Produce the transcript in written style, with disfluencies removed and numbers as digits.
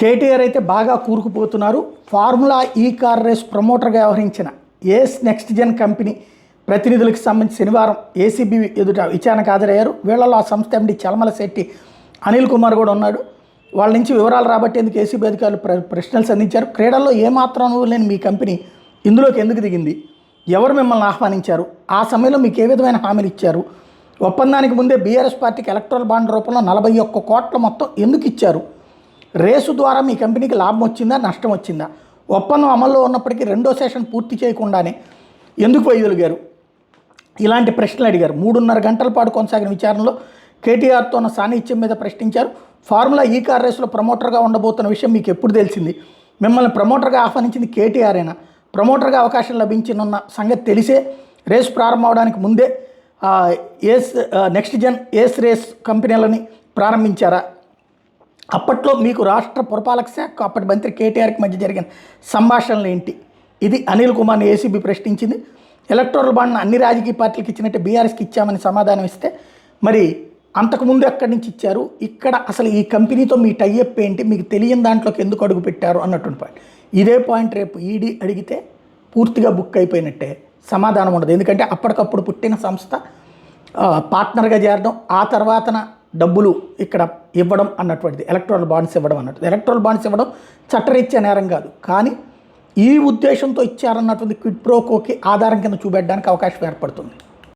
కేటీఆర్ అయితే బాగా కూరుకుపోతున్నారు. ఫార్ములా ఈ కార్ రేస్ ప్రమోటర్గా వ్యవహరించిన ఏస్ నెక్స్ట్ జెన్ కంపెనీ ప్రతినిధులకు సంబంధించి శనివారం ఏసీబీ ఎదుట విచారణకు హాజరయ్యారు. వీళ్ళలో ఆ సంస్థ ఎండి చలమల శెట్టి అనిల్ కుమార్ కూడా ఉన్నాడు. వాళ్ళ నుంచి వివరాలు రాబట్టేందుకు ఏసీబీ అధికారులు ప్రశ్నలు సంధించారు. క్రీడల్లో ఏమాత్రం లేని మీ కంపెనీ ఇందులోకి ఎందుకు దిగింది, ఎవరు మిమ్మల్ని ఆహ్వానించారు, ఆ సమయంలో మీకు ఏ విధమైన హామీలు ఇచ్చారు, ఒప్పందానికి ముందే బీఆర్ఎస్ పార్టీకి ఎలక్ట్రల్ బాండ్ రూపంలో 41 కోట్ల మొత్తం ఎందుకు ఇచ్చారు, రేసు ద్వారా మీ కంపెనీకి లాభం వచ్చిందా నష్టం వచ్చిందా, ఒప్పందం అమల్లో ఉన్నప్పటికీ రెండో సెషన్ పూర్తి చేయకుండానే ఎందుకు వైదొలిగారు, ఇలాంటి ప్రశ్నలు అడిగారు. 3.5 గంటల పాటు కొనసాగిన విచారణలో కేటీఆర్తో ఉన్న సాన్నిధ్యం మీద ప్రశ్నించారు. ఫార్ములా ఈ కార్ రేసులో ప్రమోటర్గా ఉండబోతున్న విషయం మీకు ఎప్పుడు తెలిసింది, మిమ్మల్ని ప్రమోటర్గా ఆహ్వానించింది కేటీఆర్ఏనా, ప్రమోటర్గా అవకాశం లభించనున్న సంగతి తెలిసే రేసు ప్రారంభం అవడానికి ముందే నెక్స్ట్ జెన్ ఏస్ రేస్ కంపెనీలని ప్రారంభించారా, అప్పట్లో మీకు రాష్ట్ర పురపాలక శాఖ అప్పటి మంత్రి కేటీఆర్కి మధ్య జరిగిన సంభాషణలు ఏంటి, ఇది అనిల్ కుమార్ని ఏసీబీ ప్రశ్నించింది. ఎలక్టోరల్ బాండ్ను అన్ని రాజకీయ పార్టీలకు ఇచ్చినట్టే బీఆర్ఎస్కి ఇచ్చామని సమాధానం ఇస్తే మరి అంతకుముందు ఎక్కడి నుంచి ఇచ్చారు, ఇక్కడ అసలు ఈ కంపెనీతో మీ టైఅప్ ఏంటి, మీకు తెలియని దాంట్లోకి ఎందుకు అడుగు పెట్టారు అన్నటువంటి పాయింట్. ఇదే పాయింట్ రేపు ఈడీ అడిగితే పూర్తిగా బుక్ అయిపోయినట్టే, సమాధానం ఉండదు. ఎందుకంటే అప్పటికప్పుడు పుట్టిన సంస్థ పార్ట్నర్గా చేరడం, ఆ తర్వాతన డబ్బులు ఇక్కడ ఇవ్వడం అన్నటువంటిది, ఎలక్ట్రల్ బాండ్స్ ఇవ్వడం అన్నట్టు. ఎలక్ట్రల్ బాండ్స్ ఇవ్వడం చట్టరీత్యా నేరం కాదు, కానీ ఈ ఉద్దేశంతో ఇచ్చారన్నటువంటి క్విడ్ ప్రోకోకి ఆధారం కింద చూపెట్టడానికి అవకాశం ఏర్పడుతుంది.